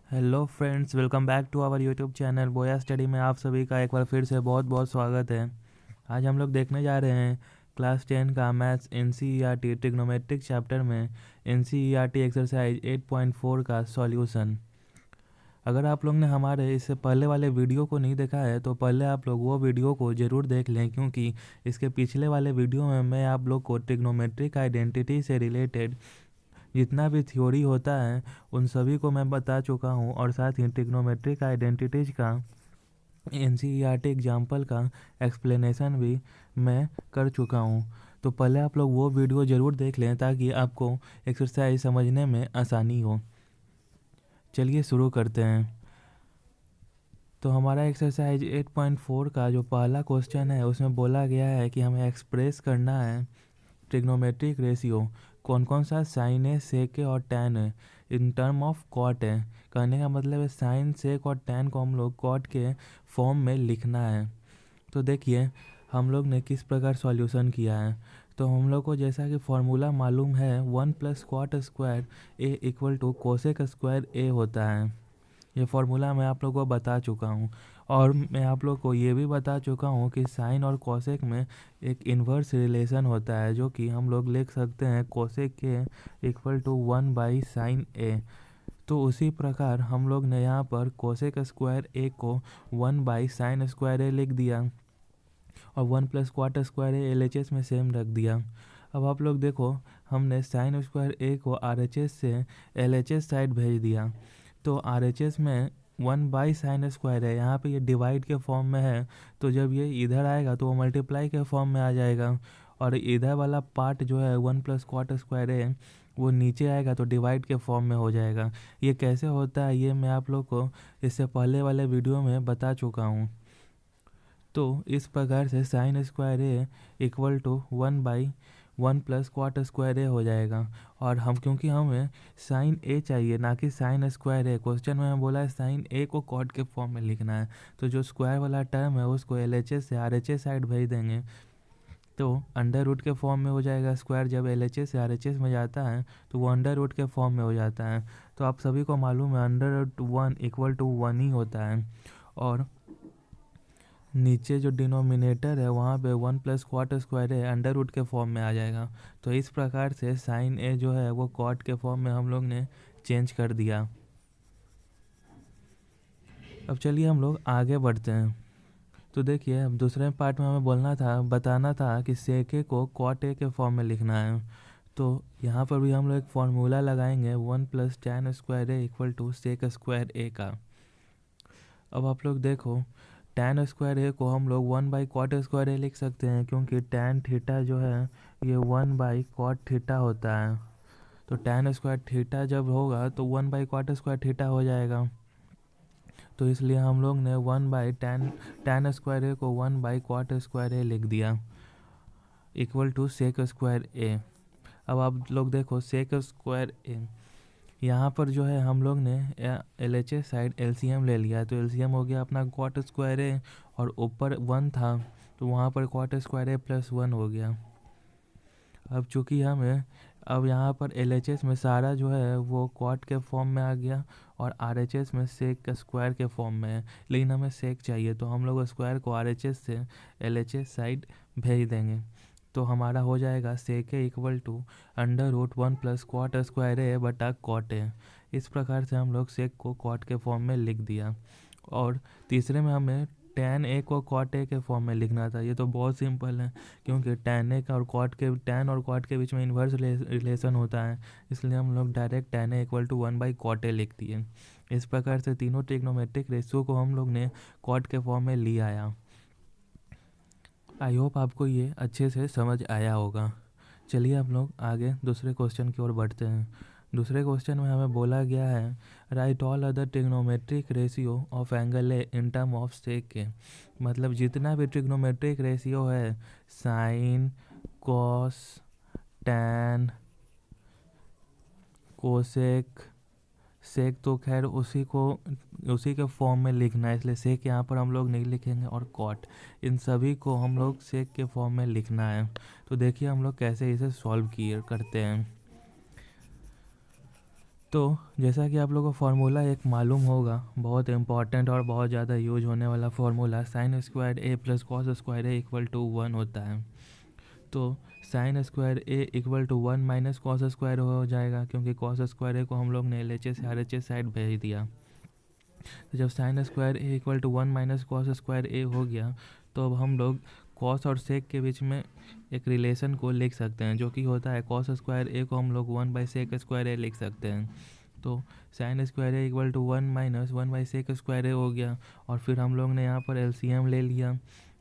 Hello friends, welcome back to our YouTube channel बोया study में आप सभी का एक बार फिर से बहुत बहुत स्वागत है। आज हम लोग देखने जा रहे हैं क्लास 10 का मैथ्स एनसीईआरटी ट्रिग्नोमेट्रिक चैप्टर में एनसीईआरटी एक्सरसाइज 8.4 का सॉल्यूशन। अगर आप लोग ने हमारे इससे पहले वाले वीडियो को नहीं देखा है तो पहले आप लोग वो वीडियो को ज़रूर देख लें, क्योंकि इसके पिछले वाले वीडियो में मैं आप लोग को ट्रिग्नोमेट्रिक आइडेंटिटी से रिलेटेड जितना भी थ्योरी होता है उन सभी को मैं बता चुका हूँ, और साथ ही ट्रिग्नोमेट्रिक आइडेंटिटीज का एनसीईआरटी एग्जाम्पल का एक्सप्लेनेशन भी मैं कर चुका हूँ। तो पहले आप लोग वो वीडियो ज़रूर देख लें ताकि आपको एक्सरसाइज समझने में आसानी हो। चलिए शुरू करते हैं। तो हमारा एक्सरसाइज 8.4 का जो पहला क्वेश्चन है उसमें बोला गया है कि हमें एक्सप्रेस करना है ट्रिग्नोमेट्रिक रेशियो, कौन कौन सा साइन है, सेक है और टैन है इन टर्म ऑफ कॉट है। कहने का मतलब है साइन, सेक और टैन को हम लोग कॉट के फॉर्म में लिखना है। तो देखिए हम लोग ने किस प्रकार सॉल्यूशन किया है। तो हम लोग को जैसा कि फॉर्मूला मालूम है 1 plus cot square A equal to cosec square A होता है। ये फार्मूला मैं आप लोगों को बता चुका हूँ, और मैं आप लोग को ये भी बता चुका हूँ कि साइन और कोसेक में एक इन्वर्स रिलेशन होता है, जो कि हम लोग लिख सकते हैं कोसेक के इक्वल टू 1/sin A। तो उसी प्रकार हम लोग ने यहाँ पर कोसेक स्क्वायर ए को 1/sin² लिख दिया, और 1 प्लस क्वाट स्क्वायर ए LHS में सेम रख दिया। अब आप लोग देखो, हमने साइन स्क्वायर ए को RHS से LHS साइड भेज दिया। तो RHS में 1/sin² है, यहाँ पे ये डिवाइड के फॉर्म में है, तो जब ये इधर आएगा तो वो मल्टीप्लाई के फॉर्म में आ जाएगा, और इधर वाला पार्ट जो है 1 प्लस क्वाट स्क्वायर है वो नीचे आएगा तो डिवाइड के फॉर्म में हो जाएगा। ये कैसे होता है ये मैं आप लोग को इससे पहले वाले वीडियो में बता चुका हूँ। तो इस प्रकार से sine square A equal to 1/1 plus cot square A हो जाएगा। और हम क्योंकि हमें साइन ए चाहिए ना कि साइन स्क्वायर ए, क्वेश्चन में बोला है साइन ए को कॉट के फॉर्म में लिखना है, तो जो स्क्वायर वाला टर्म है उसको LHS से RHS साइड भेज देंगे तो अंडर रूट के फॉर्म में हो जाएगा। स्क्वायर जब LHS से RHS में जाता है तो वो अंडर रूट के फॉर्म में हो जाता है। तो आप सभी को मालूम है अंडर रूट 1 इक्वल टू 1 ही होता है, और नीचे जो डिनोमिनेटर है वहाँ पे 1 प्लस क्वाट स्क्वायर है अंडर रूट के फॉर्म में आ जाएगा। तो इस प्रकार से साइन ए जो है वो कॉट के फॉर्म में हम लोग ने चेंज कर दिया। अब चलिए हम लोग आगे बढ़ते हैं। तो देखिए अब दूसरे पार्ट में हमें बताना था कि सेक ए को कॉट ए के फॉर्म में लिखना है। तो यहाँ पर भी हम लोग एक फार्मूला लगाएंगे 1 plus tan square A equal to sec square A का। अब आप लोग देखो, टैन स्क्वायर ए को हम लोग 1/कॉट स्क्वायर ए लिख सकते हैं, क्योंकि टैन थीटा जो है ये 1/कॉट थीटा होता है। तो टैन स्क्वायर थीटा जब होगा तो 1/कॉट स्क्वायर थीटा हो जाएगा। तो इसलिए हम लोग ने 1/टैन स्क्वायर ए को 1/कॉट स्क्वायर ए लिख दिया इक्वल टू सेक स्क्वायर ए। अब आप लोग देखो सेक स्क्वायर ए, यहाँ पर जो है हम लोग ने LHS साइड LCM ले लिया, तो LCM हो गया अपना कॉट स्क्वायर ए, और ऊपर 1 था तो वहाँ पर कॉट स्क्वायर ए प्लस 1 हो गया। अब चूँकि हमें अब यहाँ पर LHS में सारा जो है वो कॉट के फॉर्म में आ गया, और RHS में सेक का स्क्वायर के फॉर्म में है, लेकिन हमें सेक चाहिए तो हम लोग स्क्वायर को RHS से LHS साइड भेज देंगे। तो हमारा हो जाएगा sec A equal to under root 1 plus cot square A बटा कॉट ए। इस प्रकार से हम लोग सेक को कॉट के फॉर्म में लिख दिया। और तीसरे में हमें टैन ए को कॉट ए के फॉर्म में लिखना था। ये तो बहुत सिंपल है, क्योंकि टैन ए का और टैन और कॉट के बीच में इन्वर्स रिलेशन होता है, इसलिए हम लोग direct tan A equal to one by cot A लिख दिए। इस प्रकार से तीनों ट्रिग्नोमेट्रिक रेशियो को हम लोग ने कॉट के फॉर्म में ले आया। आई होप आपको ये अच्छे से समझ आया होगा। चलिए हम लोग आगे दूसरे क्वेश्चन की ओर बढ़ते हैं। दूसरे क्वेश्चन में हमें बोला गया है right all other trigonometric ratio of angle A in term of sec के। मतलब जितना भी ट्रिग्नोमेट्रिक रेशियो है, sine, cos, tan, cosec, sec, तो खैर उसी के फॉर्म में लिखना है, इसलिए सेक यहाँ पर हम लोग नहीं लिखेंगे, और कॉट, इन सभी को हम लोग सेक के फॉर्म में लिखना है। तो देखिए हम लोग कैसे इसे सॉल्व किए करते हैं। तो जैसा कि आप लोगों को फार्मूला एक मालूम होगा, बहुत इम्पॉर्टेंट और बहुत ज़्यादा यूज होने वाला formula, sine square A plus cos square A equal to 1 होता है। तो sine square A equal to 1 minus cos square हो जाएगा, क्योंकि कॉस स्क्वायर ए को हम लोग ने LHS से RHS साइड भेज दिया। तो जब sine square A equal to 1 minus cos square A हो गया, तो अब हम लोग कॉस और सेक के बीच में एक रिलेशन को लिख सकते हैं, जो कि होता है कॉस स्क्वायर ए को हम लोग 1 बाई सेक स्क्वायर ए लिख सकते हैं। तो sine square A equal to 1 minus 1 by sec square A हो गया, और फिर हम लोग ने यहाँ पर LCM ले लिया।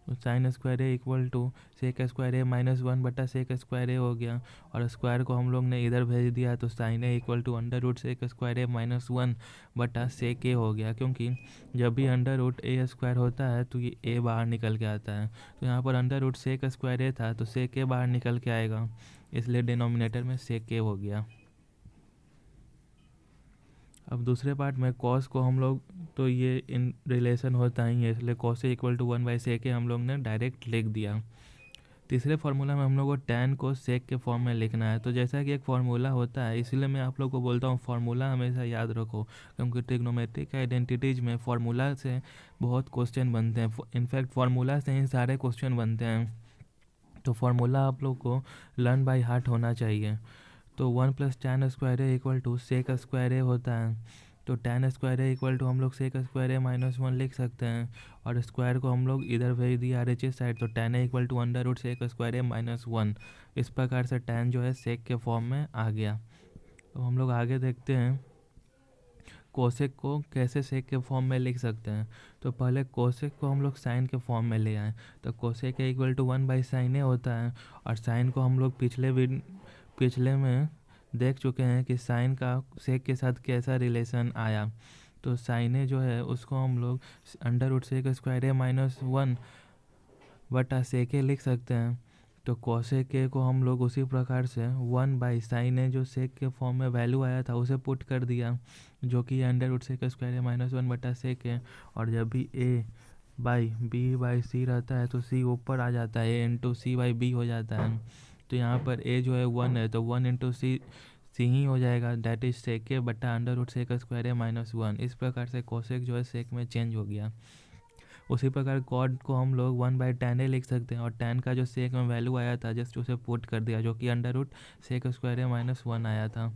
तो sine square A equal to sec square A minus 1 बटा सेक स्क्वायर ए हो गया, और स्क्वायर को हम लोग ने इधर भेज दिया, तो sine A equal to under root sec square A minus 1 बटा सेक ए हो गया। क्योंकि जब भी अंडर रूट ए स्क्वायर होता है तो ये ए बाहर निकल के आता है, तो यहाँ पर अंडर रूट सेक स्क्वायर ए था तो सेक ए बाहर निकल के आएगा, इसलिए डिनोमिनेटर में सेक ए हो गया। अब दूसरे पार्ट में कॉस को हम लोग, तो ये इन रिलेशन होता ही है, इसलिए cos A equal to 1 by sec A हम लोग ने डायरेक्ट लिख दिया। तीसरे फार्मूला में हम लोग को टैन को सेक के फॉर्म में लिखना है। तो जैसा कि एक फार्मूला होता है, इसलिए मैं आप लोग को बोलता हूँ फार्मूला हमेशा याद रखो, क्योंकि ट्रिग्नोमेट्रिक आइडेंटिटीज में फार्मूला से बहुत क्वेश्चन बनते हैं। इनफैक्ट फार्मूला से ही सारे क्वेश्चन बनते हैं, तो फार्मूला आप लोग को लर्न बाय हार्ट होना चाहिए। तो 1 plus tan square A equal to sec square A होता है। तो tan square A equal to हम लोग सेक स्क्वायर ए माइनस 1 लिख सकते हैं, और स्क्वायर को हम लोग इधर भेज दिया RHS साइड, तो tan A equal to under root sec square A minus 1। इस प्रकार से टैन जो है सेक के फॉर्म में आ गया। तो हम लोग आगे देखते हैं कोसेक को कैसे सेक के फॉर्म में लिख सकते हैं। तो पहले कोसेक को हम लोग साइन के फॉर्म में ले आए, तो cosec A equal to 1 by sine A होता है, और साइन को हम लोग पिछले में देख चुके हैं कि साइन का सेक के साथ कैसा रिलेशन आया। तो साइन ए जो है उसको हम लोग under root sec square A minus 1 बटा सेक ए लिख सकते हैं। तो कोसेक ए को हम लोग उसी प्रकार से 1 बाई साइन ए जो सेक के फॉर्म में वैल्यू आया था उसे पुट कर दिया, जो कि under root sec square A minus 1 बटा सेक ए। और जब भी ए बाई बी बाई सी रहता है तो सी ऊपर आ जाता है, ए इंटू सी बाई बी हो जाता है। तो यहाँ पर ए जो है 1 है, तो 1 इंटू सी ही हो जाएगा, डैट इज सेक ए बटा under root sec square A minus 1। इस प्रकार से कोसेक जो है सेक में चेंज हो गया। उसी प्रकार कॉड को हम लोग 1 बाई टैन ए लिख सकते हैं, और टैन का जो सेक में वैल्यू आया था जस्ट उसे पुट कर दिया, जो कि under root sec square A minus 1 आया था।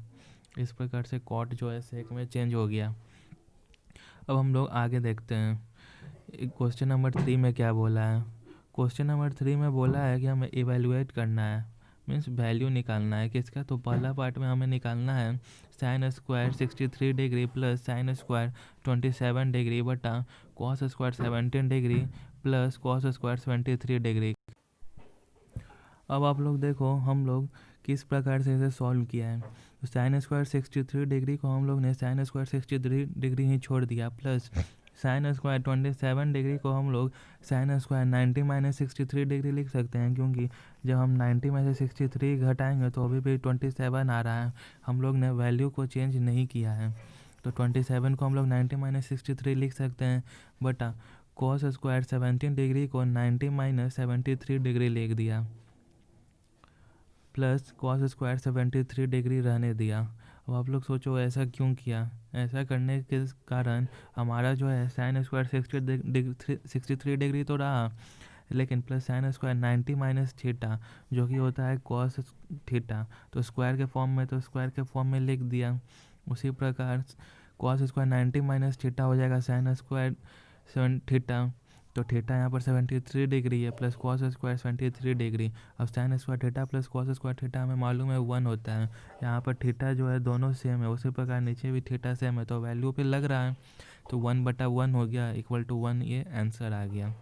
इस प्रकार से कॉड जो है सेक में चेंज हो गया। अब हम लोग आगे देखते हैं क्वेश्चन नंबर 3 में क्या बोला है। क्वेश्चन नंबर 3 में बोला है कि हमें इवेलुएट करना है, मीन्स वैल्यू निकालना है किसका। तो पहला पार्ट में हमें निकालना है sine square 63 degree plus sine square 27 degree बटा cos square 17 degree plus cos square 23 degree. अब आप लोग देखो हम लोग किस प्रकार से इसे सॉल्व किया है। तो साइन स्क्वायर 63 डिग्री को हम लोग ने साइन स्क्वायर 63 डिग्री ही छोड़ दिया, प्लस साइन स्क्वायर 27 डिग्री को हम लोग साइन स्क्वायर 90 माइनस 63 डिग्री लिख सकते हैं, क्योंकि जब हम 90 में से 63 घटाएंगे तो अभी भी 27 आ रहा है, हम लोग ने वैल्यू को चेंज नहीं किया है। तो 27 को हम लोग 90 माइनस 63 लिख सकते हैं, बटा कॉस स्क्वायर 17 डिग्री को 90 माइनस 73 डिग्री लिख दिया, प्लस कॉस स्क्वायर 73 डिग्री रहने दिया। अब आप लोग सोचो ऐसा क्यों किया। ऐसा करने के कारण हमारा जो है साइन स्क्वायर 63 डिग्री तो रहा, लेकिन plus sine square 90 minus theta जो कि होता है कॉस थीटा, तो स्क्वायर के फॉर्म में, तो स्क्वायर के फॉर्म में लिख दिया। उसी प्रकार कॉस स्क्वायर 90 माइनस थीटा हो जाएगा साइन स्क्वायर 7 थीटा, तो थीटा यहाँ पर 73 डिग्री है, प्लस कॉस स्क्वायर 73 डिग्री। अब sign square theta plus cos square theta हमें मालूम है 1 होता है, यहाँ पर थीटा जो है दोनों सेम है, उसी प्रकार नीचे भी थीटा सेम है, तो वैल्यू पे लग रहा है, तो 1 बटा 1 हो गया इक्वल टू 1, ये आंसर आ गया।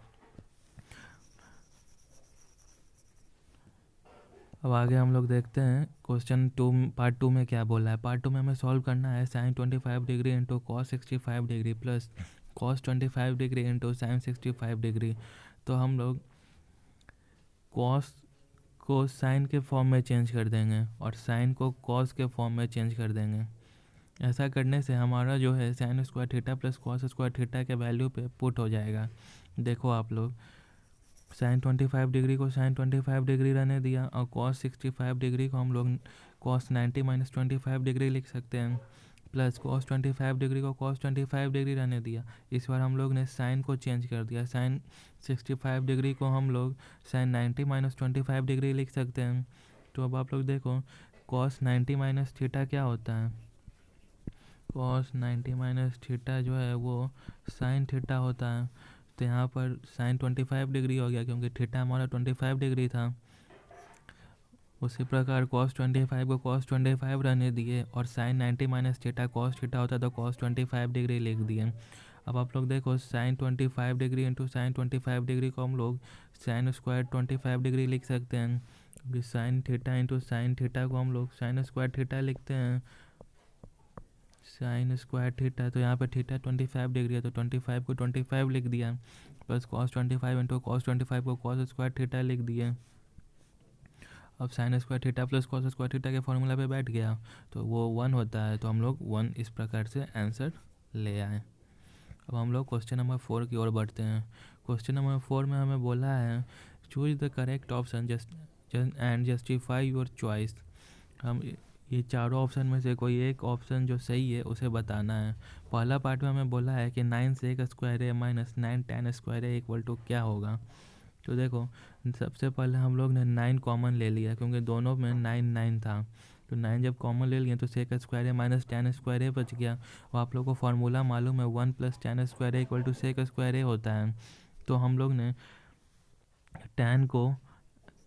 अब आगे हम लोग देखते हैं क्वेश्चन 2 पार्ट 2 में क्या बोला है। पार्ट 2 में हमें सॉल्व करना है sine 25 degree into cos 65 degree plus cos 25 degree into sine 65 degree. तो हम लोग कॉस को साइन के फॉर्म में चेंज कर देंगे और साइन को कॉस के फॉर्म में चेंज कर देंगे। ऐसा करने से हमारा जो है sine square theta plus cos square theta के वैल्यू पे पुट हो जाएगा। देखो आप लोग साइन 25 डिग्री को साइन 25 डिग्री रहने दिया, और कॉस 65 डिग्री को हम लोग कॉस 90 माइनस 25 डिग्री लिख सकते हैं, प्लस cos 25 डिग्री को cos 25 डिग्री रहने दिया। इस बार हम लोग ने साइन को चेंज कर दिया, साइन 65 डिग्री को हम लोग साइन 90 माइनस 25 डिग्री लिख सकते हैं। तो अब आप लोग देखो cos 90 माइनस थीटा क्या होता है, cos 90 माइनस थीटा जो है वो साइन थीटा होता है। तो यहाँ पर साइन 25 डिग्री हो गया क्योंकि थीटा हमारा 25 डिग्री था। उसी प्रकार cos 25 को cos 25 रहने दिए और sine 90 minus theta cos theta होता है तो cos 25 डिग्री लिख दिए। अब आप लोग देखो sine 25 degree into sine 25 degree को हम लोग साइन स्क्वायर 25 डिग्री लिख सकते हैं, क्योंकि sign theta into sine theta को हम लोग साइन स्क्वायर थीटा लिखते हैं, साइन स्क्वायर थीटा। तो यहाँ पे थीटा 25 डिग्री है तो 25 को 25 लिख दिया, प्लस cos 25 इंटू cos 25 को cos स्क्वायर थीटा लिख दिए। अब sign square theta plus cos square theta के फॉर्मूला पे बैठ गया तो वो 1 होता है, तो हम लोग 1 इस प्रकार से आंसर ले आए। अब हम लोग क्वेश्चन नंबर 4 की ओर बढ़ते हैं। क्वेश्चन नंबर 4 में हमें बोला है choose the correct option and justify your choice. हम ये चारों ऑप्शन में से कोई एक ऑप्शन जो सही है उसे बताना है। पहला पार्ट में हमें बोला है कि 9 सेक स्क्वायर है माइनस 9 tan स्क्वायर है इक्वल टू क्या होगा। तो देखो सबसे पहले हम लोग ने 9 कॉमन ले लिया क्योंकि दोनों में 9 9 था, तो 9 जब कॉमन ले लिए तो सेक स्क्वायर है माइनस tan स्क्वायर है बच गया। और आप लोग को फार्मूला मालूम है 1 प्लस tan स्क्वायर है इक्वल टू सेक स्क्वायर है होता है। तो हम लोग ने tan को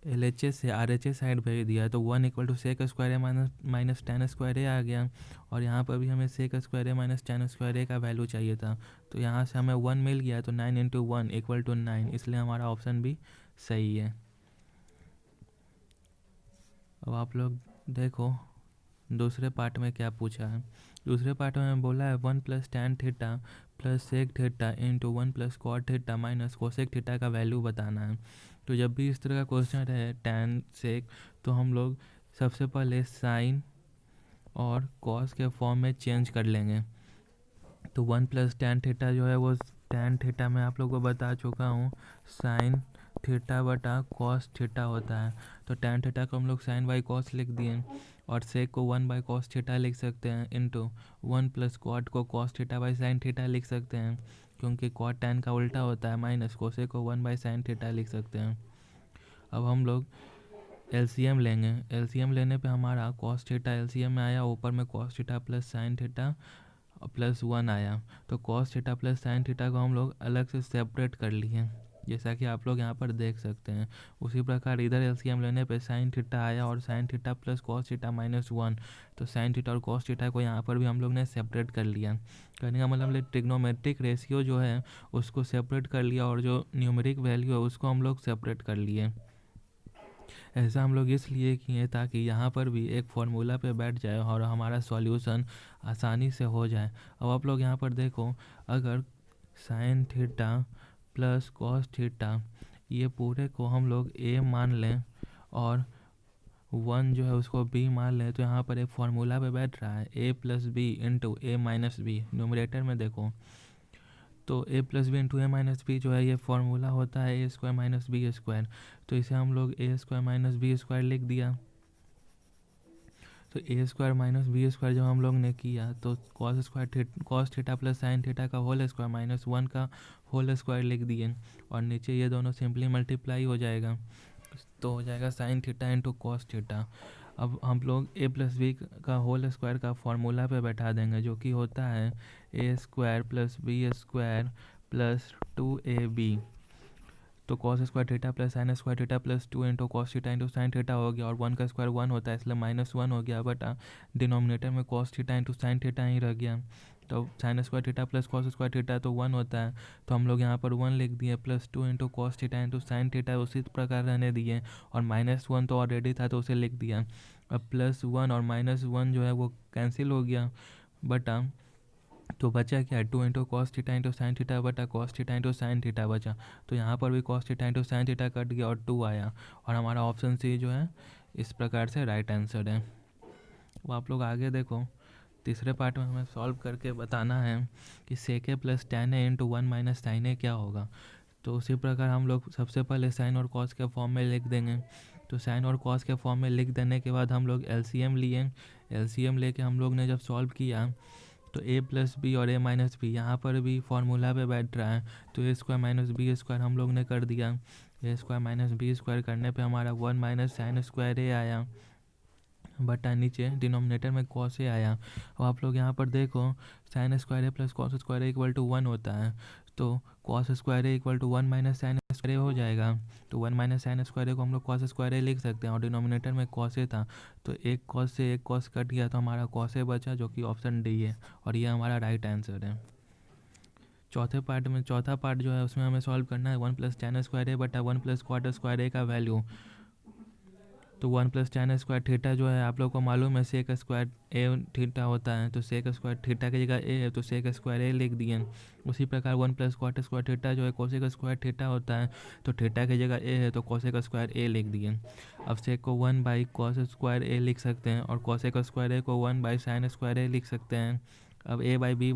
LHS से RHS साइड भेज दिया तो 1 इक्वल टू सेक स्क्वायर है माइनस tan स्क्वायर है आ गया। और यहाँ पर भी हमें सेक स्क्वायर है माइनस tan स्क्वायर है का वैल्यू चाहिए था, तो यहाँ से हमें 1 मिल गया तो 9 इंटू 1 इक्वल टू 9, इसलिए हमारा ऑप्शन भी सही है। अब आप लोग देखो दूसरे पार्ट में क्या पूछा है। दूसरे पार्ट में बोला है 1 plus tan theta plus sec theta into 1 plus cot theta minus cosec theta का वैल्यू बताना है। तो जब भी इस तरह का क्वेश्चन रहे टैन सेक तो हम लोग सबसे पहले साइन और कॉस के फॉर्म में चेंज कर लेंगे। तो 1 प्लस टैन थीटा जो है वो टैन थीटा मैं आप लोग को बता चुका हूँ साइन थीटा बटा कॉस थीटा होता है। तो टैन थीटा को हम लोग साइन बाई कॉस लिख दिए और सेक को 1 बाई कॉस थीटा लिख सकते हैं इंटू 1 प्लस कॉट को cos theta by sine theta लिख सकते हैं, क्योंकि कॉट टैन का उल्टा होता है, माइनस कोसेक को 1 बाई साइन थीटा लिख सकते हैं। अब हम लोग एलसीएम लेंगे। एलसीएम लेने पे हमारा कॉस थीटा एलसीएम में आया, ऊपर में cos theta plus sine theta plus 1 आया। तो cos theta plus sine theta को हम लोग अलग से सेपरेट कर लिए, जैसा कि आप लोग यहाँ पर देख सकते हैं। उसी प्रकार इधर एलसीएम लेने पे साइन थीटा आया और sine theta plus cos theta minus 1, तो साइन थीटा और कॉस थीटा को यहाँ पर भी हम लोग ने सेपरेट कर लिया। कहने का मतलब ट्रिग्नोमेट्रिक रेशियो जो है उसको सेपरेट कर लिया और जो न्यूमेरिक वैल्यू है उसको हम लोग सेपरेट कर लिए। ऐसा हम लोग इसलिए किए ताकि यहाँ पर भी एक फार्मूला पे बैठ जाए और हमारा सॉल्यूशन आसानी से हो जाए। अब आप लोग यहाँ पर देखो अगर sine theta plus cos theta ये पूरे को हम लोग a मान लें और 1 जो है उसको b मान लें, तो यहाँ पर एक फार्मूला पे बैठ रहा है a plus B into A minus B. Numerator में देखो तो a plus B into A minus B जो है ये फार्मूला होता है A square minus B square, तो इसे हम लोग A square minus B square लिख दिया। तो A square minus B square जब हम लोग ने किया तो cos theta plus sine theta का होल स्क्वायर माइनस 1 का होल स्क्वायर लिख दिए और नीचे ये दोनों सिंपली मल्टीप्लाई हो जाएगा, तो हो जाएगा sine theta into cos theta. अब हम लोग ए प्लस बी का होल स्क्वायर का फॉर्मूला पे बैठा देंगे जो कि होता है A square plus B square plus 2ab। तो cos square theta plus sine square theta plus 2 into cos theta into sine theta हो गया और 1 का स्क्वायर 1 होता है इसलिए माइनस 1 हो गया, बटा डिनोमिनेटर में cos theta into sine theta ही रह गया। तो sine square theta plus cos square theta तो 1 होता है, तो हम लोग यहाँ पर 1 लिख दिए plus 2 into cos theta into sine theta उसी प्रकार रहने दिए और माइनस 1 तो ऑलरेडी था तो उसे लिख दिया। अब प्लस 1 और माइनस 1 जो है वो कैंसिल हो गया, बटा तो बचा क्या 2 into cos theta into sine theta बटा cos theta into sine theta बचा। तो यहाँ पर भी cos theta into sine theta cut गया और 2 आया और हमारा ऑप्शन सी जो है इस प्रकार से राइट आंसर है। वो आप लोग आगे देखो तीसरे पार्ट में हमें सॉल्व करके बताना है कि सेक ए plus tan A into 1 minus sine ए क्या होगा। तो उसी प्रकार हम लोग सबसे पहले साइन और कॉस के फॉर्म में लिख देंगे। तो साइन और कॉस के फॉर्म में लिख देने के बाद हम लोग एलसीएम लिए। एलसीएम लेके हम लोग ने जब सॉल्व किया तो ए प्लस बी और ए माइनस बी यहाँ पर भी फॉर्मूला पे बैठ रहा है, तो A square minus B square हम लोग ने कर दिया। ए स्क्वायर माइनस बी स्क्वायर करने पे हमारा 1 माइनस साइन स्क्वायर ए आया, बटा नीचे डिनोमिनेटर में कॉस ए आया। और आप लोग यहाँ पर देखो sine square A plus cos square A equal to 1 होता है, तो cos square A equal to 1 minus sine square A हो जाएगा। तो 1 माइनस साइन स्क्वायर ए को हम लोग कॉस स्क्वायर ए लिख सकते हैं, और डिनोमिनेटर में कॉस ए था, तो एक कॉस से एक कॉस कट गया, तो हमारा कॉस ए बचा, जो कि ऑप्शन डी है, और ये हमारा राइट आंसर है। चौथा पार्ट जो है उसमें हमें सॉल्व करना है 1 प्लस टेन स्क्वायर ए बटा 1 प्लस क्वाट स्क्वायर ए का वैल्यू। तो 1 प्लस टेन स्क्वायर थीटा जो है आप लोग को मालूम है सेक स्क्वायर ए थीटा होता है, तो सेक स्क्वायर थीटा की जगह ए है, तो सेक स्क्वायर ए लिख दिए। उसी प्रकार 1 प्लस क्वाट स्क्वायर थीटा जो है कोसेक स्क्वायर थीटा होता है, तो थीटा की जगह ए है, तो कोसेक स्क्वायर ए लिख दिए। अब सेक को 1 बाई कॉस स्क्वायर ए लिख सकते हैं, और कोसेक स्क्वायर ए को 1 बाई साइन स्क्वायर ए लिख सकते हैं। अब A by B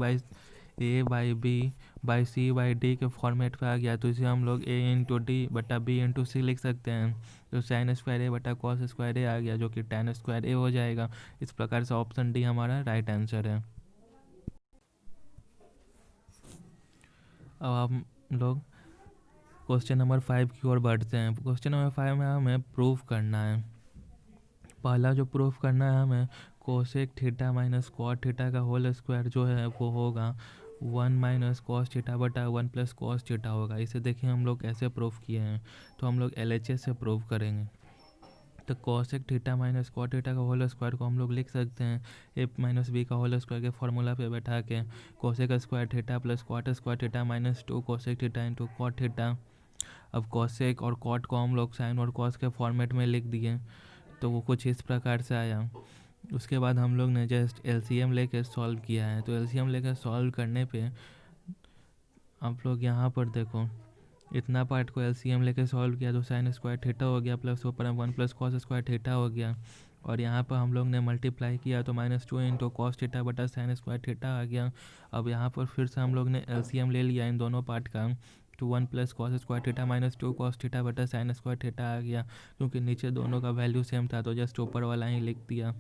by C by D के फॉर्मेट पे आ गया, तो इसे हम लोग ए इंटू डी बटा बी इंटू सी लिख सकते हैं। तो साइन स्क्वायर ए बटा कॉस स्क्वायर ए आ गया, जो कि टैन स्क्वायर ए हो जाएगा। इस प्रकार से ऑप्शन डी हमारा राइट आंसर है। अब हम लोग क्वेश्चन नंबर 5 की ओर बढ़ते हैं। क्वेश्चन नंबर 5 में हमें प्रूफ करना है। पहला जो प्रूफ करना है हमें, cosec theta minus cot theta का होल स्क्वायर जो है वो होगा 1 माइनस कॉस थीटा बटा 1 प्लस कॉस थीटा होगा। इसे देखिए हम लोग कैसे प्रूफ किए हैं, तो हम लोग LHS से प्रूफ करेंगे। तो cosec theta minus cot theta का होल स्क्वायर को हम लोग लिख सकते हैं ए माइनस बी का होल स्क्वायर के फॉर्मूला पे बैठा के, cosec square theta plus cot square theta minus 2 cosec theta into cot theta. अब कोसेक और कॉट को हम लोग साइन और कॉस के फॉर्मेट में लिख दिए, तो वो कुछ इस प्रकार से आया। उसके बाद हम लोग ने जस्ट LCM लेके सॉल्व किया है। तो LCM लेके सॉल्व करने पे आप लोग यहाँ पर देखो, इतना पार्ट को LCM लेके सॉल्व किया, तो साइन स्क्वायर थीटा हो गया, प्लस ऊपर 1 प्लस कॉस स्क्वायर थीटा हो गया, और यहाँ पर हम लोग ने मल्टीप्लाई किया, तो -2 इंटू कॉस थीटा बटा साइन स्क्वायर थीटा आ गया। अब यहाँ पर फिर से हम लोग ने LCM ले लिया इन दोनों पार्ट का, तो 1 plus cos square theta -2 cos theta बटा साइन स्क्वायर थीटा आ गया। क्योंकि नीचे दोनों का वैल्यू सेम था, तो जस्ट ऊपर वाला ही लिख दिया।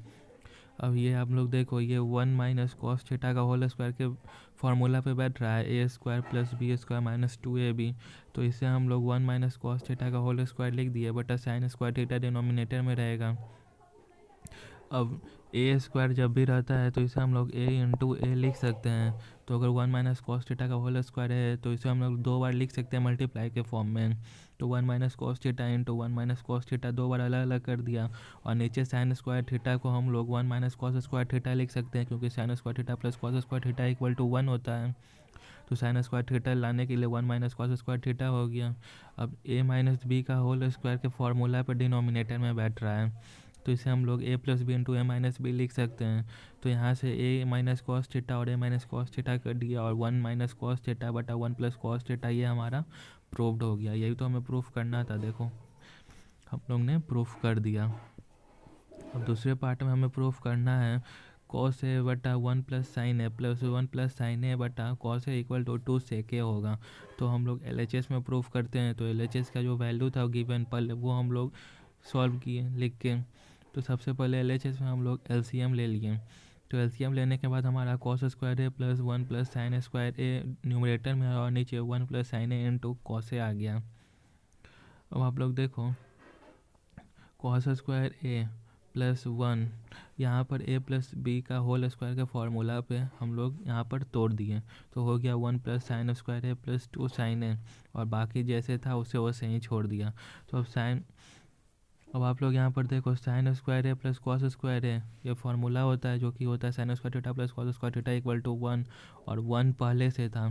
अब ये आप लोग देखो, ये 1 माइनस कॉस थीटा का होल स्क्वायर के फॉर्मूला पे बैठ रहा है A square plus B square minus 2ab, तो इसे हम लोग 1 माइनस कॉस थीटा का होल स्क्वायर लिख दिए, बटा साइन स्क्वायर थीटा डिनोमिनेटर में रहेगा। अब ए स्क्वायर जब भी रहता है तो इसे हम लोग ए इंटू ए लिख सकते हैं। तो अगर 1 माइनस कॉस थीटा का होल स्क्वायर है, तो इसे हम लोग 2 बार लिख सकते हैं मल्टीप्लाई के फॉर्म में। तो 1 minus cos theta into 1 minus cos theta 2 बार अलग अलग कर दिया, और नीचे साइन स्क्वायर थीटा को हम लोग 1 माइनस कॉस स्क्वायर थीटा लिख सकते हैं, क्योंकि sine square theta plus cos square theta equal to 1 होता है। तो साइन स्क्वायर थीटा लाने के लिए 1 माइनस कॉस स्क्वायर थीटा हो गया। अब ए माइनस बी का होल स्क्वायर के फॉर्मूला पर डिनोमिनेटर में बैठ रहा है, तो इसे हम लोग A plus B into A minus B लिख सकते हैं। तो यहाँ से ए माइनस कॉस थीटा और ए माइनस कॉस थीटा कर दिया, और 1 माइनस कॉस थीटा बटा 1 प्लस कॉस थीटा, ये हमारा प्रूव्ड हो गया। यही तो हमें प्रूफ करना था, देखो हम लोग ने प्रूफ कर दिया। अब दूसरे पार्ट में हमें प्रूफ करना है कॉस ए बटा 1 plus sine A plus 1 plus sine ए बटा कॉस ए इक्वल टू 2 सेक ए होगा। तो हम लोग LHS में प्रूफ करते हैं, तो LHS का जो वैल्यू था गिवन पहले, वो हम लोग सॉल्व किए लिख के। तो सबसे पहले LHS में हम लोग LCM ले लिए। तो LCM लेने के बाद हमारा cos square A plus 1 plus sine square A numerator में, और नीचे 1 plus sine A into cos ए आ गया। अब आप लोग देखो, कॉस स्क्वायर ए प्लस 1, यहाँ पर ए प्लस बी का होल स्क्वायर के फॉर्मूला पे हम लोग यहाँ पर तोड़ दिए, तो हो गया 1 plus sine square A plus 2 sign ए, और बाकी जैसे था उसे वैसे ही छोड़ दिया। तो अब आप लोग यहाँ पर देखो, sine square A plus cos square A ये फार्मूला होता है, जो कि होता है sine square theta plus cos square theta equal to 1, और 1 पहले से था,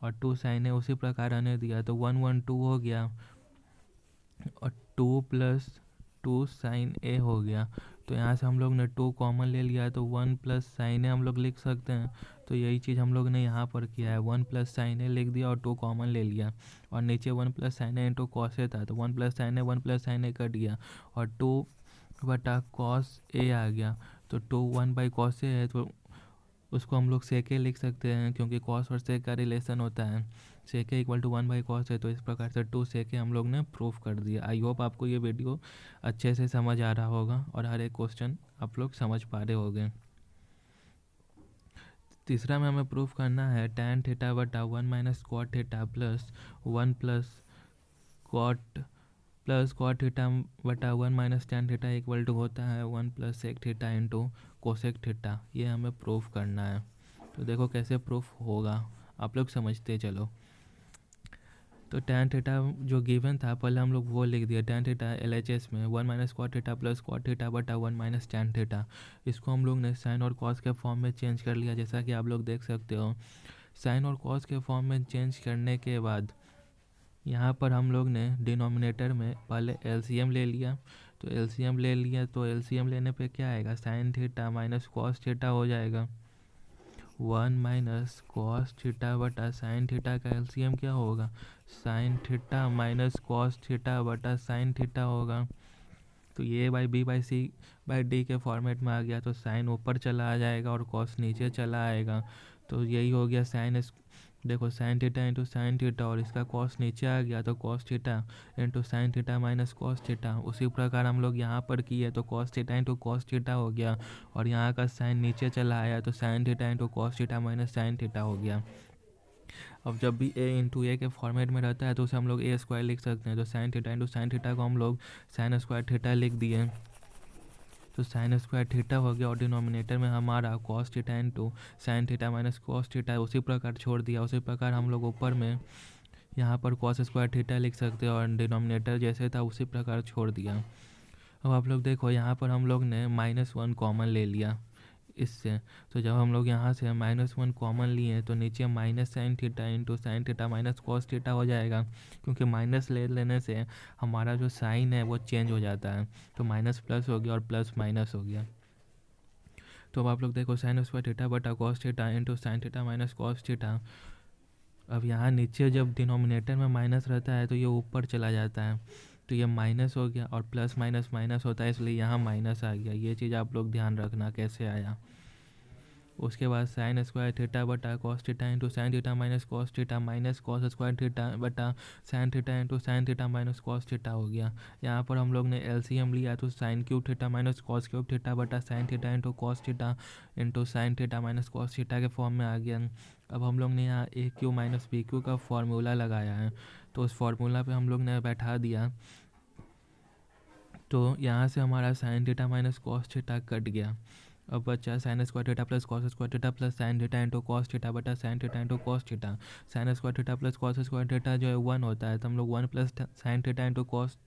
और 2 साइन ए उसी प्रकार आने दिया, तो 1 1 2 हो गया, और 2 प्लस 2 साइन ए हो गया। तो यहाँ से हम लोग ने 2 कॉमन ले लिया, तो 1 प्लस साइन ए हम लोग लिख सकते हैं। तो यही चीज़ हम लोग ने यहाँ पर किया है, 1 प्लस साइन ए लिख दिया और 2 कॉमन ले लिया, और नीचे 1 plus sine A into cos ए था, तो 1 प्लस साइन ए 1 प्लस साइन ए कट गया, और 2 बटा कॉस ए आ गया। तो 2 1 बाई कॉस ए है, तो उसको हम लोग सेके लिख सकते हैं, क्योंकि कॉस और सेक का रिलेशन होता है, सेके इक्वल टू 1 बाई कॉस है। तो इस प्रकार से 2 सेके हम लोग ने प्रूफ कर दिया। आई होप आपको ये वीडियो अच्छे से समझ आ रहा होगा, और हर एक क्वेश्चन आप लोग समझ पा रहे होंगे। तीसरा में हमें प्रूफ करना है tan थीटा बटा 1 minus cot theta plus 1 plus cot theta बटा 1 minus tan theta equal to होता है 1 plus sec theta into cosec theta. ये हमें प्रूफ करना है। तो देखो कैसे प्रूफ होगा, आप लोग समझते चलो। तो tan थीटा जो गिवन था पहले हम लोग वो लिख दिया, tan थीटा LHS में 1 minus cot theta plus cot theta बटा 1 माइनस tan थीटा। इसको हम लोग ने साइन और कॉस के फॉर्म में चेंज कर लिया, जैसा कि आप लोग देख सकते हो। साइन और कॉस के फॉर्म में चेंज करने के बाद यहाँ पर हम लोग ने डिनोमिनेटर में पहले LCM ले लिया। तो LCM ले लिया तो LCM लेने पे क्या आएगा, sine theta minus cos theta हो जाएगा। 1 माइनस कॉस थीटा बटा साइन थीटा का LCM क्या होगा, sine theta minus cos theta बटा साइन थीटा होगा। तो ये by B by C by D के फॉर्मेट में आ गया, तो साइन ऊपर चला आ जाएगा और कॉस नीचे चला आएगा। तो यही हो गया साइन, देखो sign theta into sine theta, और इसका कॉस नीचे आ गया तो cos theta into sine theta minus cos theta. उसी प्रकार हम लोग यहाँ पर किए तो cos theta into cos theta हो गया, और यहाँ का साइन नीचे चला आया तो sign theta into cos theta minus sign theta हो गया। अब जब भी a इंटू ए के फॉर्मेट में रहता है तो उसे हम लोग ए स्क्वायर लिख सकते हैं। तो sign theta into sine theta को हम लोग साइन स्क्वायर थीटा लिख दिए, तो साइन स्क्वायर थीटा हो गया, और डिनोमिनेटर में हमारा cos theta into sine theta minus cos theta उसी प्रकार छोड़ दिया। उसी प्रकार हम लोग ऊपर में यहाँ पर कॉस स्क्वायर थीटा लिख सकते हैं, और डिनोमिनेटर जैसे था उसी प्रकार छोड़ दिया। अब आप लोग देखो यहाँ पर हम लोग ने -1 कॉमन ले लिया इससे। तो जब हम लोग यहाँ से -1 कॉमन लिए तो नीचे minus sign theta into sine theta minus cos theta हो जाएगा, क्योंकि माइनस ले लेने से हमारा जो साइन है वो चेंज हो जाता है। तो माइनस प्लस हो गया और प्लस माइनस हो गया। तो अब आप लोग देखो साइन स्क्वायर थीटा बटा cos theta into sine theta minus cos theta. अब यहाँ नीचे जब डिनोमिनेटर में माइनस रहता है तो ये ऊपर चला जाता है, तो ये माइनस हो गया, और प्लस माइनस माइनस होता है इसलिए यहाँ माइनस आ गया। ये चीज़ आप लोग ध्यान रखना कैसे आया। उसके बाद साइन स्क्वायर थीटा बटा cos theta into sine theta minus cos theta minus cos square theta बटा sine theta into sine theta minus cos theta हो गया। यहाँ पर हम लोग ने LCM लिया तो sine cube theta minus cos cube theta बटा sine theta into cos theta into sine theta minus cos theta के फॉर्म में आ गया। अब हम लोग ने यहाँ AQ माइनस BQ का फॉर्मूला लगाया है, तो उस फार्मूला पे हम लोग ने बैठा दिया। तो यहाँ से हमारा sine theta minus cos theta cut गया। अब बचा sine square theta plus cos square theta plus sine theta into cos theta बटा sine theta into cos theta. Sine square theta plus cos square theta जो है 1 होता है, तो हम लोग 1 plus sine theta into cos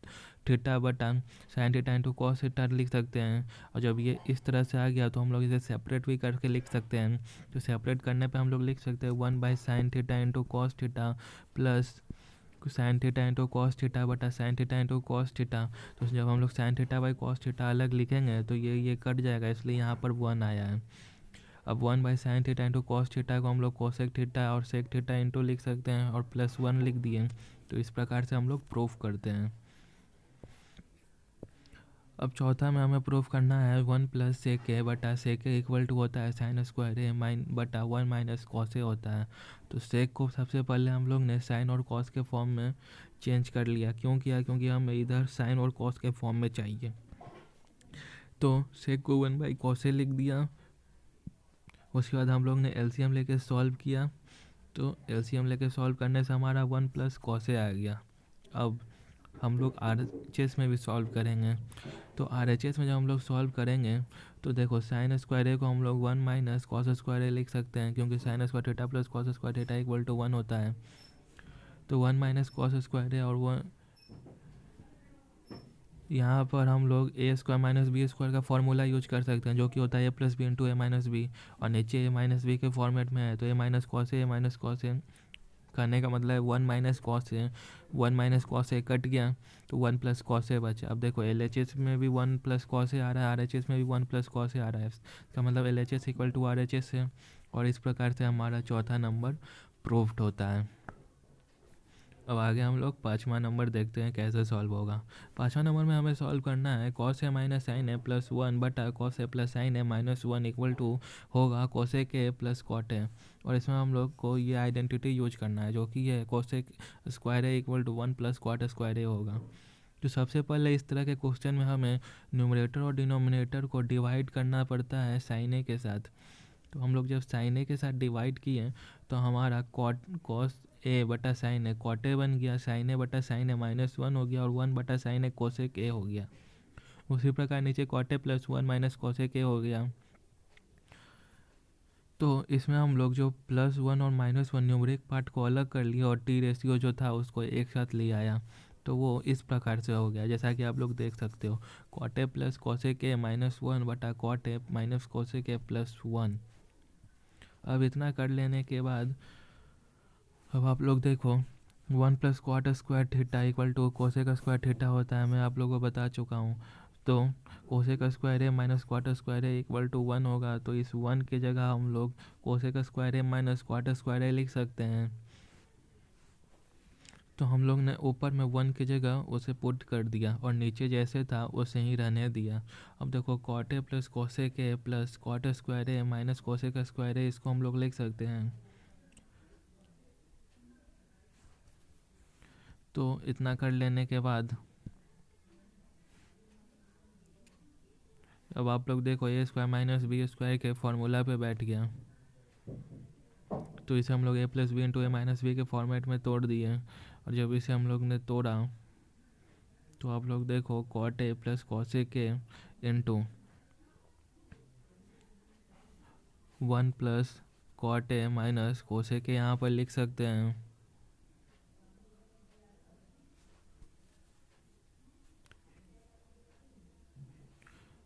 theta बटा sine theta into cos theta लिख सकते हैं। और जब ये इस तरह से आ गया तो हम लोग इसे सेपरेट भी करके लिख सकते हैं। तो सेपरेट करने पर हम लोग लिख सकते हैं 1 by sine theta into cos theta plus sine theta into cos theta बटा sine theta into cos theta. तो जब हम लोग sine theta by cos theta अलग लिखेंगे तो ये कट जाएगा, इसलिए यहाँ पर 1 आया है। अब 1 by sine theta into cos theta को हम लोग कोसेक थीटा और सेक थीटा इंटू लिख सकते हैं, और +1 लिख दिए। तो इस प्रकार से हम लोग प्रूफ करते हैं। अब चौथा में हमें प्रूफ करना है 1 प्लस सेक ए बटा सेक ए इक्वल टू होता है साइन स्क्वायर ए बटा 1 माइनस कॉस ए होता है। तो सेक को सबसे पहले हम लोग ने साइन और कॉस के फॉर्म में चेंज कर लिया। क्यों किया, क्योंकि हमें इधर साइन और कॉस के फॉर्म में चाहिए। तो सेक को 1 बाई कॉस ए लिख दिया। उसके बाद हम लोग ने LCM लेके सॉल्व किया। तो LCM लेके सॉल्व करने से हमारा 1 प्लस कॉस ए आ गया। अब हम लोग RHS में भी सॉल्व करेंगे। तो RHS में जब हम लोग सॉल्व करेंगे तो देखो साइन स्क्वायर ए को हम लोग 1 माइनस कॉस स्क्वायर ए लिख सकते हैं, क्योंकि sine square theta plus cos square theta equal to 1 होता है। तो 1 माइनस कॉस स्क्वायर ए, और 1 यहाँ पर हम लोग A square minus B square का फॉर्मूला यूज कर सकते हैं, जो कि होता है ए plus B into A minus B, और नीचे ए माइनस बी के फॉर्मेट में है। तो ए माइनस कॉस ए करने का मतलब 1 माइनस कॉस ए, 1 माइनस कॉस ए कट गया तो 1 प्लस कॉस ए बचा। अब देखो LHS में भी 1 प्लस कॉस ए आ रहा है, RHS में भी 1 प्लस कॉस ए आ रहा है। इसका मतलब LHS इक्वल टू RHS है, और इस प्रकार से हमारा चौथा नंबर प्रूव्ड होता है। अब आगे हम लोग 5वां नंबर देखते हैं कैसे सॉल्व होगा। 5वां नंबर में हमें सॉल्व करना है cos A minus sine A plus 1 बटा cos A plus sine A minus 1 equal to होगा cosec A plus cot A. और इसमें हम लोग को ये आइडेंटिटी यूज करना है, जो कि ये cosec square A equal to 1 plus cot square A होगा। तो सबसे पहले इस तरह के क्वेश्चन में हमें न्यूमरेटर और डिनोमिनेटर को डिवाइड करना पड़ता है साइन ए के साथ। तो हम लोग जब साइन ए के साथ डिवाइड किए तो हमारा कॉस ए बटा साइन ए कॉट ए बन गया, साइन ए बटा साइन ए -1 हो गया और 1 बटा साइन ए कोसेक ए हो गया। उसी प्रकार नीचे cot A plus 1 minus cosec A हो गया। तो इसमें हम लोग जो +1 और -1 न्यूमरिक पार्ट को अलग कर लिया और टी रेशियो जो था उसको एक साथ ले आया, तो वो इस प्रकार से हो गया जैसा कि आप लोग देख सकते हो, cot A plus cosec A -1 बटा cot A minus cosec A +1। अब इतना कर लेने के बाद अब आप लोग देखो 1 + cot square theta equal to cosec square theta होता है, मैं आप लोगों को बता चुका हूँ। तो cosec square A minus cot square A equal to 1 होगा, तो इस 1 की जगह हम लोग cosec square A minus cot square A लिख सकते हैं। तो हम लोग ने ऊपर में 1 की जगह उसे पुट कर दिया और नीचे जैसे था उसे ही रहने दिया। अब देखो cot A plus cosec A plus cot square A minus cosec square A, इसको हम लोग लिख सकते हैं। तो इतना कर लेने के बाद अब आप लोग देखो ए स्क्वायर माइनस बी स्क्वायर के फॉर्मूला पे बैठ गया, तो इसे हम लोग A plus B into A minus B के फॉर्मेट में तोड़ दिए। और जब इसे हम लोग ने तोड़ा तो आप लोग देखो cot A plus cosec A into 1 plus cot A minus cosec A यहाँ पर लिख सकते हैं।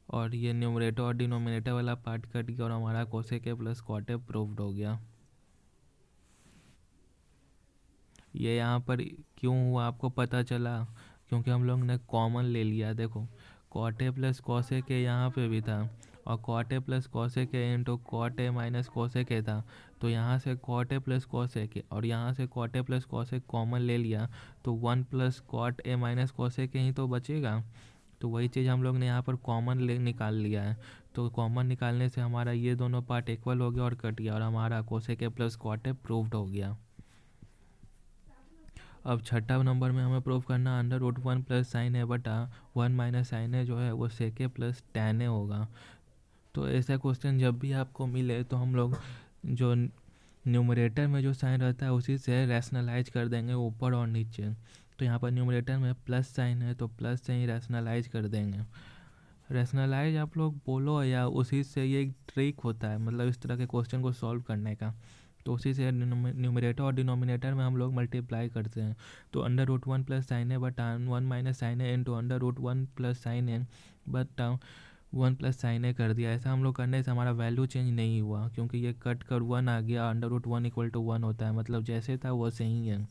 और ये न्यूमरेटर और डिनोमिनेटर वाला पार्ट कट गया और हमारा cosec A plus cot A proved हो गया। ये यहाँ पर क्यों हुआ आपको पता चला, क्योंकि हम लोग ने कॉमन ले लिया। देखो cot A plus cosec A यहाँ पे भी था और cot A plus cosec A into cot A minus cosec A था, तो यहाँ से cot A plus cosec A और यहाँ से cot A plus cosec common ले लिया, तो 1 plus cot A minus cosec A ही तो बचेगा। तो वही चीज़ हम लोग ने यहाँ पर कॉमन ले निकाल लिया है। तो कॉमन निकालने से हमारा ये दोनों पार्ट इक्वल हो गया और कट गया और हमारा cosec A plus cot A proved हो गया। अब छठा नंबर में हमें प्रूव करना √1 प्लस साइन ए बटा 1 माइनस साइन ए जो है वो सेक ए प्लस टैन ए होगा। तो ऐसा क्वेश्चन जब भी आपको मिले तो हम लोग जो न्यूमरेटर में जो साइन रहता है उसी से रैशनलाइज कर देंगे ऊपर और नीचे। तो यहाँ पर न्यूमरेटर में प्लस साइन है तो प्लस से ही रैशनलाइज कर देंगे। रैशनलाइज आप लोग बोलो या उसी से, ये एक ट्रिक होता है मतलब इस तरह के क्वेश्चन को सॉल्व करने का। तो उसी से न्यूमरेटर और डिनोमिनेटर में हम लोग मल्टीप्लाई करते हैं। तो √1 प्लस साइन ए बटा 1 minus sine A into √1 plus sine ए बटा 1 प्लस साइन ए कर दिया। ऐसा हम लोग करने से हमारा वैल्यू चेंज नहीं हुआ, क्योंकि ये कट कर 1 आ गया, √1 इक्वल टू 1 होता है, मतलब जैसे था वैसे ही है।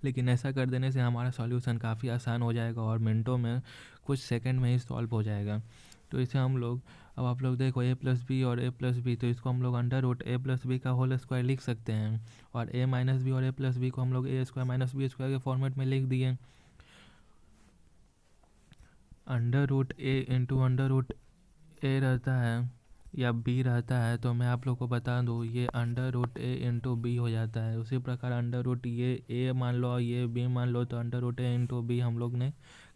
लेकिन ऐसा कर देने से हमारा सॉल्यूशन काफ़ी आसान हो जाएगा और मिनटों में कुछ सेकंड में ही सॉल्व हो जाएगा। तो इसे हम लोग अब आप लोग देखो a प्लस बी और a प्लस बी, तो इसको हम लोग √a प्लस बी का होल स्क्वायर लिख सकते हैं। और a माइनस बी और a प्लस बी को हम लोग a square minus B square के फॉर्मेट में लिख दिए। √a इंटू √a रहता है या b रहता है, तो मैं आप लोग को बता दूँ ये √a इंटू बी हो जाता है। उसी प्रकार ये a मान लो और ये b मान लो, तो √a इंटू बी हम लोग ने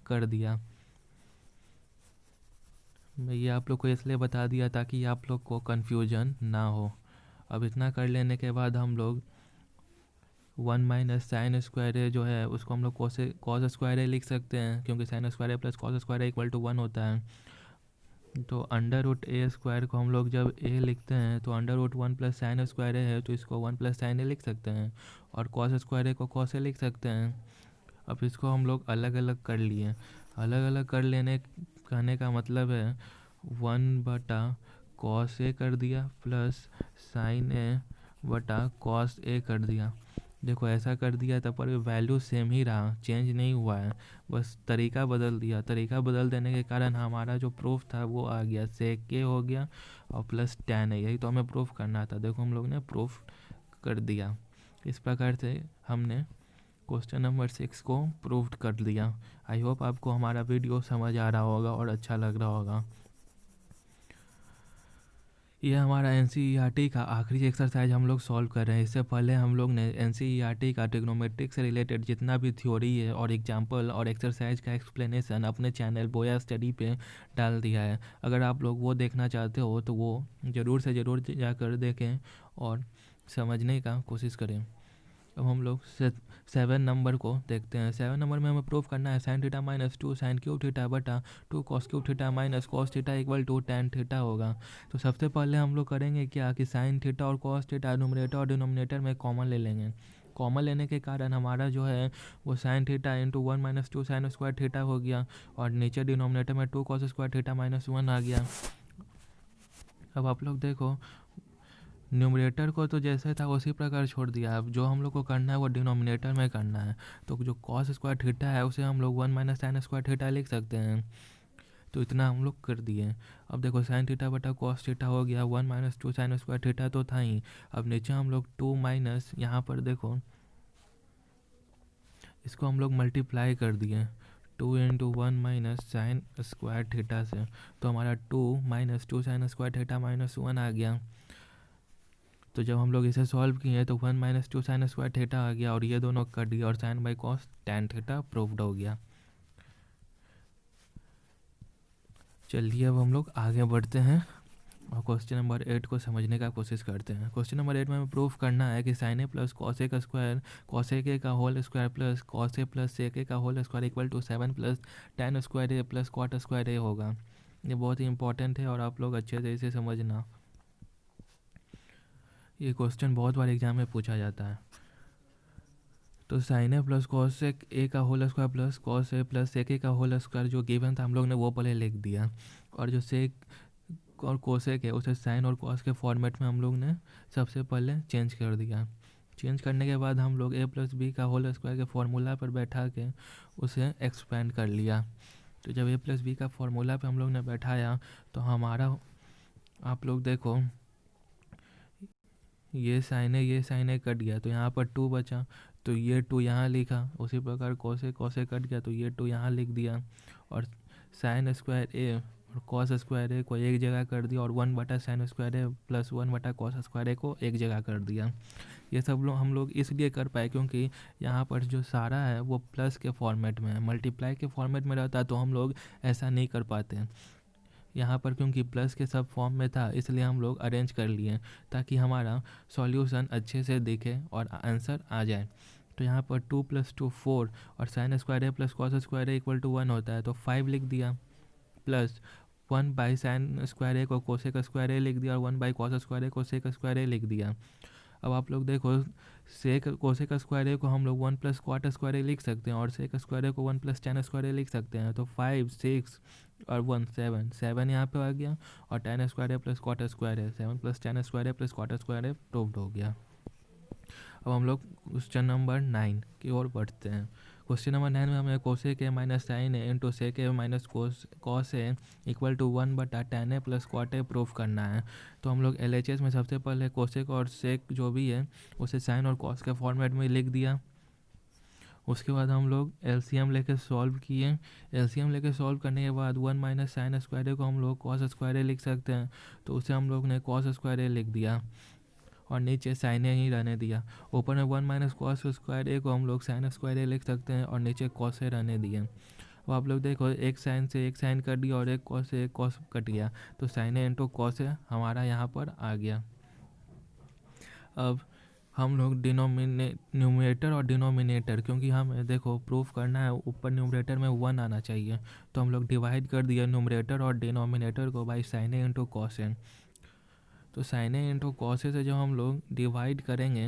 कर दिया। मैं ये आप लोग को इसलिए बता दिया ताकि आप लोग को कन्फ्यूजन ना हो। अब इतना कर लेने के बाद हम लोग 1 माइनस साइन स्क्वायर ए जो है उसको हम लोग कॉस स्क्वायर ए लिख सकते हैं, क्योंकि sine square A plus cos square A equal to 1 होता है। तो √a स्क्वायर को हम लोग जब a लिखते हैं तो √1 प्लस साइन स्क्वायर ए है, तो इसको 1 प्लस साइन ए लिख सकते हैं और कॉस स्क्वायर ए को कॉस ए लिख सकते हैं। अब इसको हम लोग अलग अलग कर लिए। अलग अलग कर लेने कहने का मतलब है 1 बटा कॉस ए कर दिया प्लस साइन ए बटा कॉस ए कर दिया। देखो ऐसा कर दिया तब पर वैल्यू सेम ही रहा, चेंज नहीं हुआ है, बस तरीका बदल दिया। तरीका बदल देने के कारण हमारा जो प्रूफ था वो आ गया, सेक के हो गया और प्लस टैन है, यही तो हमें प्रूफ करना था। देखो हम लोग ने प्रूफ कर दिया। इस प्रकार से हमने क्वेश्चन नंबर 6 को प्रूव्ड कर दिया। आई होप आपको हमारा वीडियो समझ आ रहा होगा और अच्छा लग रहा होगा। ये हमारा एनसीईआरटी का आखिरी एक्सरसाइज हम लोग सॉल्व कर रहे हैं। इससे पहले हम लोग ने एनसीईआरटी का ट्रिग्नोमेट्रिक से रिलेटेड जितना भी थ्योरी है और एग्जांपल और एक्सरसाइज का एक्सप्लेनेशन अपने चैनल बोया स्टडी पे डाल दिया है। अगर आप लोग वो देखना चाहते हो तो वो ज़रूर से ज़रूर जाकर देखें और समझने का कोशिश करें। अब हम लोग 7 नंबर को देखते हैं। 7 नंबर में हमें प्रूफ करना है sine theta minus 2 sine cube theta बटा 2 cos cube theta minus cos theta equal to tan theta होगा। तो सबसे पहले हम लोग करेंगे क्या कि साइन थीटा और कॉस थीटा न्यूमरेटर और डिनोमिनेटर में कॉमन ले लेंगे। कॉमन लेने के कारण हमारा जो है वो sign theta into 1 minus 2 sine square theta हो गया और नीचे डिनोमिनेटर में 2 कॉस स्क्वायर थीटा माइनस 1 आ गया। अब आप लोग देखो न्यूमरेटर को तो जैसे था उसी प्रकार छोड़ दिया। अब जो हम लोग को करना है वो डिनोमिनेटर में करना है। तो जो कॉस स्क्वायर थीटा है उसे हम लोग 1 माइनस साइन स्क्वायर थीटा लिख सकते हैं। तो इतना हम लोग कर दिए। अब देखो साइन थीटा बटा कॉस थीटा हो गया 1 माइनस 2 साइन स्क्वायर थीटा तो था ही। अब नीचे हम लोग 2 माइनस यहाँ पर देखो इसको हम लोग मल्टीप्लाई कर दिए 2 into 1 minus sine square theta से। तो हमारा 2 minus 2 sine square theta minus 1 आ गया। तो जब हम लोग इसे सॉल्व किए तो 1 माइनस 2 साइन स्क्वायर थीटा आ गया और ये दोनों कट गया और sine by cos tan theta proved हो गया। चलिए अब हम लोग आगे बढ़ते हैं और क्वेश्चन नंबर 8 को समझने का कोशिश करते हैं। क्वेश्चन नंबर 8 में हमें प्रूफ करना है कि sine A plus cos A का स्क्वायर कॉस ए के का whole square plus cos A plus sec A का whole square equal to 7 plus tan square A plus cot square A होगा। ये बहुत ही इंपॉर्टेंट है और आप लोग अच्छे से इसे समझना। ये क्वेश्चन बहुत बार एग्जाम में पूछा जाता है। तो sine A plus cos A का whole square plus cos A plus sec A का होल स्क्वायर जो गिवन था हम लोग ने वो पहले लिख दिया और जो सेक और कोसेक है उसे साइन और कॉस के फॉर्मेट में हम लोग ने सबसे पहले चेंज कर दिया। चेंज करने के बाद हम लोग ए प्लस बी का होल स्क्वायर के फॉर्मूला पर बैठा के उसे एक्सपेंड कर लिया। तो जब ए प्लस बी का फॉर्मूला पे हम लोग ने बैठाया तो हमारा आप लोग देखो ये साइन ए कट गया तो यहाँ पर 2 बचा। तो ये 2 यहाँ लिखा। उसी प्रकार कॉसे कट गया तो ये 2 यहाँ लिख दिया और साइन स्क्वायर ए और कॉस स्क्वायर ए को एक जगह कर दिया और 1 बटा साइन स्क्वायर ए प्लस 1 बटा कॉस स्क्वायर ए को एक जगह कर दिया। ये सब लोग हम लोग इसलिए कर पाए क्योंकि यहाँ पर जो सारा है वो प्लस के फॉर्मेट में है। मल्टीप्लाई के फॉर्मेट में रहता तो हम लोग ऐसा नहीं कर पाते। यहाँ पर क्योंकि प्लस के सब फॉर्म में था इसलिए हम लोग अरेंज कर लिए ताकि हमारा सॉल्यूशन अच्छे से दिखे और आंसर आ जाए। तो यहाँ पर 2 + 2 4 और sine square A plus cos square A equal to 1 होता है तो 5 लिख दिया plus 1 by sine square A को कोसेक स्क्वायर ए लिख दिया और 1 बाई कॉस स्क्वायर ए को सेक स्क्वायर ए लिख दिया। अब आप लोग देखो सेक कोसेक स्क्वायर ए को हम लोग 1 प्लस क्वाट स्क्वायर ए लिख सकते हैं और सेक स्क्वायर ए को 1 प्लस tan स्क्वायर ए लिख सकते हैं। तो 5 6 और 1 7 यहाँ पे आ गया और tan square A plus cot square A 7 plus tan square A plus cot square A proved हो गया। अब हम लोग क्वेश्चन नंबर 9 की ओर बढ़ते हैं। क्वेश्चन नंबर 9 में हमें cosec A minus sine A into sec A minus cos A equal to 1 बटा tan A plus cot A proof करना है। तो हम लोग LHS में सबसे पहले कोसेक और सेक जो भी है उसे साइन और कॉस के फॉर्मेट में लिख दिया। उसके बाद हम लोग LCM लेके सॉल्व किए। LCM लेके सॉल्व करने के बाद 1 माइनस साइन स्क्वायर ए को हम लोग कॉस स्क्वायर ए लिख सकते हैं तो उसे हम लोग ने कॉस स्क्वायर ए लिख दिया और नीचे साइन ए ही रहने दिया। ऊपर में 1 माइनस कॉस स्क्वायर ए को हम लोग साइन स्क्वायर ए लिख सकते हैं और नीचे कॉस ए रहने दिए। अब आप लोग देखो एक साइन से एक साइन कट गया और एक कॉस से एक कॉस कट गया तो साइन ए इंटू कॉस ए हमारा यहाँ पर आ गया। अब हम लोग न्यूमरेटर और डिनोमिनेटर क्योंकि हमें देखो प्रूफ करना है ऊपर न्यूमरेटर में 1 आना चाहिए तो हम लोग डिवाइड कर दिया न्यूमरेटर और डिनोमिनेटर को by sine A into cos A. तो sine A into cos A से जब हम लोग डिवाइड करेंगे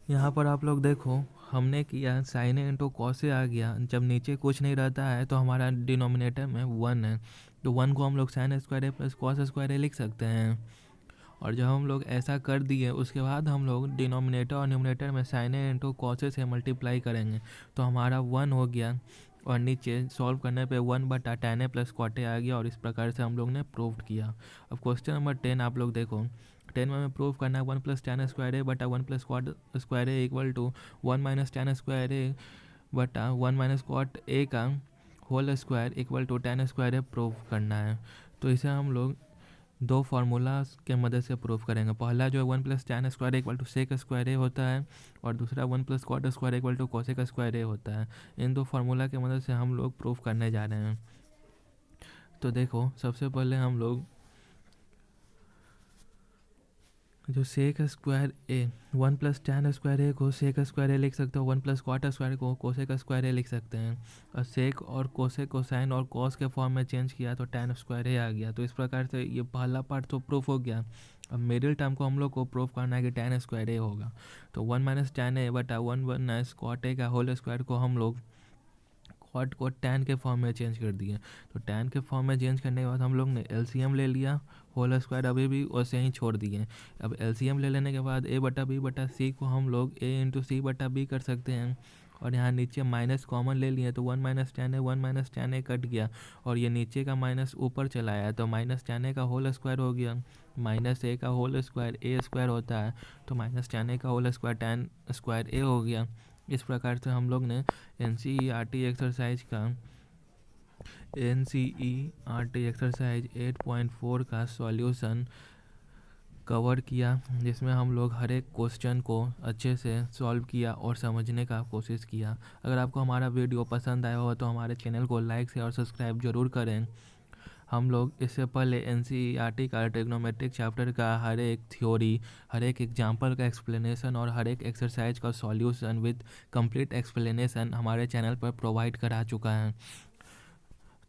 यहाँ पर आप लोग देखो हमने किया साइन ए इंटू कॉस ए आ गया। जब नीचे कुछ नहीं रहता है तो हमारा डिनोमिनेटर में 1 है तो 1 को हम लोग sign square A plus cos square A लिख सकते हैं। और जब हम लोग ऐसा कर दिए उसके बाद हम लोग डिनोमिनेटर और न्यूमरेटर में sign A into cos A से मल्टीप्लाई करेंगे तो हमारा 1 हो गया और नीचे सॉल्व करने पे 1 बटा tan ए प्लस क्वाट ए आ गया और इस प्रकार से हम लोग ने प्रूव्ड किया। अब क्वेश्चन नंबर 10 आप लोग देखो 10 में हमें प्रूव करना है 1 प्लस टेन स्क्वायर ए बटा 1 plus cot square A equal to 1 minus tan square A बटा 1 माइनस क्वाट ए का whole square equal to tan square A prove करना है। तो इसे हम लोग दो फार्मूला के मदद से प्रूव करेंगे। पहला जो है 1 plus tan square equal to sec square A होता है और दूसरा 1 plus cot square equal to cosec square A होता है। इन दो फार्मूला की मदद से हम लोग प्रूव करने जा रहे हैं। तो देखो, सबसे पहले हम लोग जो सेक square A 1 plus tan square A को सेक स्क्वायर ए लिख सकते हो, 1 प्लस क्वाट स्क्वायर को कोसेक स्क्वायर ए लिख सकते हैं। और सेक और कोसेक को साइन और कॉस के फॉर्म में चेंज किया तो टेन स्क्वायर ए आ गया। तो इस प्रकार से ये पहला पार्ट तो प्रूफ हो गया। अब मिडिल टर्म को हम लोग को प्रूफ करना है कि टेन स्क्वायर ए होगा। तो 1 माइनस टेन ए बटा 1 माइनस क्वाट ए का होल स्क्वायर को हम लोग क्वाट को टैन के फॉर्म में चेंज कर दिए। तो टैन के फॉर्म में चेंज करने के बाद हम लोग ने एलसीएम ले लिया, होल स्क्वायर अभी भी वैसे ही छोड़ दिए। अब एलसीएम ले लेने के बाद ए बटा बी बटा सी को हम लोग ए इंटू सी बटा बी कर सकते हैं। और यहाँ नीचे माइनस कॉमन ले लिए तो 1 माइनस टेन ए 1 माइनस टेन ए कट गया और ये नीचे का माइनस ऊपर चला आया तो माइनस टेन ए का होल स्क्वायर हो गया। माइनस ए का होल स्क्वायर ए स्क्वायर होता है तो माइनस टेन ए का whole square ten square A हो गया। इस प्रकार से हम लोग ने NCERT एक्सरसाइज 8.4 का सॉल्यूशन कवर किया, जिसमें हम लोग हर एक क्वेश्चन को अच्छे से सॉल्व किया और समझने का कोशिश किया। अगर आपको हमारा वीडियो पसंद आया हो तो हमारे चैनल को लाइक से और सब्सक्राइब ज़रूर करें। हम लोग इससे पहले NCERT का ट्रिग्नोमेट्रिक चैप्टर का हर एक थ्योरी, हर एक एग्जाम्पल का एक्सप्लेनेशन और हर एक एक्सरसाइज का सॉल्यूशन विद कंप्लीट एक्सप्लेनेशन हमारे चैनल पर प्रोवाइड करा चुका है।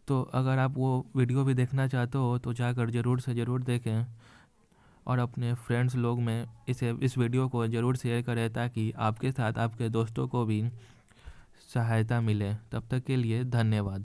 तो अगर आप वो वीडियो भी देखना चाहते हो तो जाकर ज़रूर से ज़रूर देखें और अपने फ्रेंड्स लोग में इस वीडियो को ज़रूर शेयर करें ताकि आपके साथ आपके दोस्तों को भी सहायता मिले। तब तक के लिए धन्यवाद।